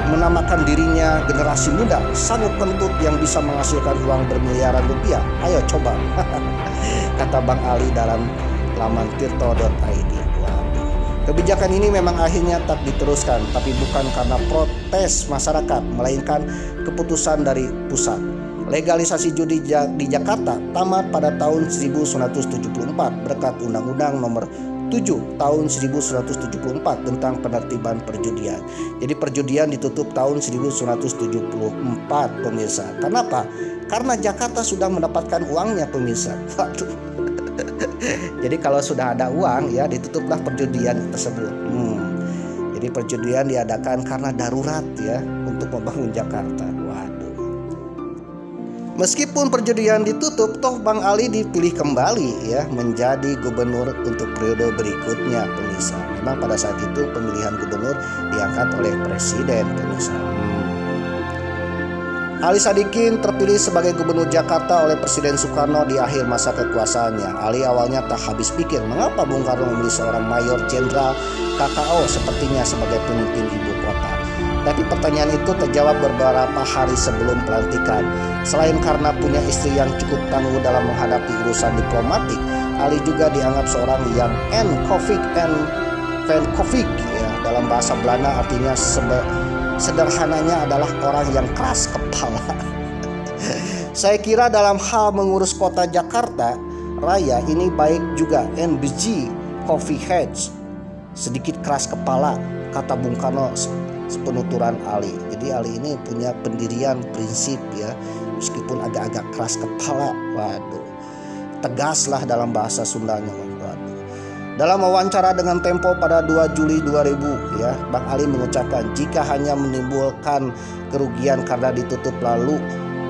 menamakan dirinya generasi muda sanggup kentut yang bisa menghasilkan uang bermiliaran rupiah? Ayo coba. Kata Bang Ali dalam laman tirto.id. Kebijakan ini memang akhirnya tak diteruskan, tapi bukan karena protes masyarakat, melainkan keputusan dari pusat. Legalisasi judi di Jakarta tamat pada tahun 1974 berkat Undang-Undang Nomor 7 tahun 1974 tentang penertiban perjudian. Jadi perjudian ditutup tahun 1974 pemirsa. Kenapa? Karena Jakarta sudah mendapatkan uangnya pemirsa. Waduh. Jadi kalau sudah ada uang ya ditutuplah perjudian tersebut. Jadi perjudian diadakan karena darurat ya untuk membangun Jakarta. Waduh. Meskipun perjudian ditutup, toh Bang Ali dipilih kembali ya menjadi gubernur untuk periode berikutnya pemirsa. Memang pada saat itu pemilihan gubernur diangkat oleh presiden pemirsa. Ali Sadikin terpilih sebagai gubernur Jakarta oleh Presiden Soekarno di akhir masa kekuasaannya. Ali awalnya tak habis pikir mengapa Bung Karno memilih seorang mayor jenderal KKO sepertinya sebagai pemimpin ibu kota. Tapi pertanyaan itu terjawab beberapa hari sebelum pelantikan. Selain karena punya istri yang cukup tangguh dalam menghadapi urusan diplomatik, Ali juga dianggap seorang yang enkofik ya, dalam bahasa Belanda artinya sederhananya adalah orang yang keras kepala. Saya kira dalam hal mengurus kota Jakarta Raya ini baik juga NBG Coffee Heads, sedikit keras kepala, kata Bung Karno sepenuturan Ali. Jadi Ali ini punya pendirian prinsip ya, meskipun agak-agak keras kepala. Waduh, tegaslah dalam bahasa Sundanya. Waduh. Dalam wawancara dengan Tempo pada 2 Juli 2000 ya, Bang Ali mengucapkan jika hanya menimbulkan kerugian karena ditutup lalu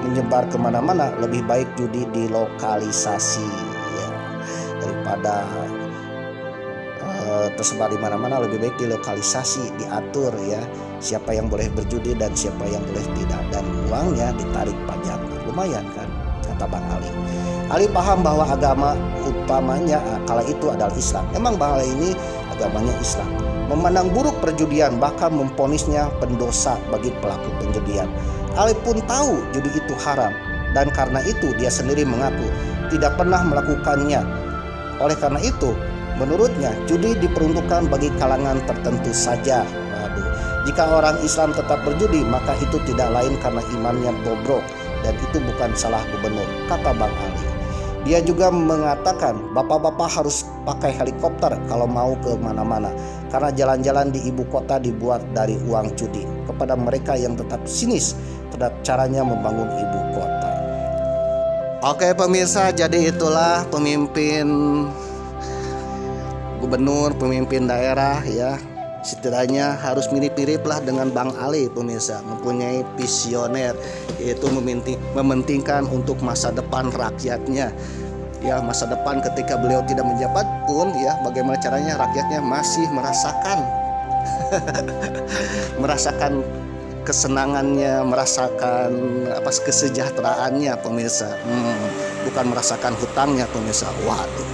menyebar kemana-mana, lebih baik judi dilokalisasi ya, daripada tersebar di mana-mana. Lebih baik dilokalisasi, diatur ya siapa yang boleh berjudi dan siapa yang boleh tidak, dan uangnya ditarik pajak. Lumayan kan, kata Bang Ali. Ali paham bahwa agama utamanya kala itu adalah Islam. Memang Bang Ali ini agamanya Islam, memandang buruk perjudian, bahkan memponisnya pendosa bagi pelaku penjudian. Ali pun tahu judi itu haram, dan karena itu dia sendiri mengaku tidak pernah melakukannya. Oleh karena itu menurutnya judi diperuntukkan bagi kalangan tertentu saja. Waduh. Jika orang Islam tetap berjudi, maka itu tidak lain karena imannya bobrok, dan itu bukan salah gubernur, kata Bang Ali. Dia juga mengatakan bapak-bapak harus pakai helikopter kalau mau ke mana-mana, karena jalan-jalan di ibu kota dibuat dari uang judi. Kepada mereka yang tetap sinis terhadap caranya membangun ibu kota. Oke pemirsa, jadi itulah pemimpin gubernur, pemimpin daerah ya, setidaknya harus mirip-mirip lah dengan Bang Ali pemirsa, mempunyai visioner, yaitu mementingkan untuk masa depan rakyatnya. ya masa depan ketika beliau tidak menjabat pun ya bagaimana caranya rakyatnya masih merasakan kesenangannya, merasakan kesejahteraannya pemirsa, bukan merasakan hutangnya pemirsa. Waduh.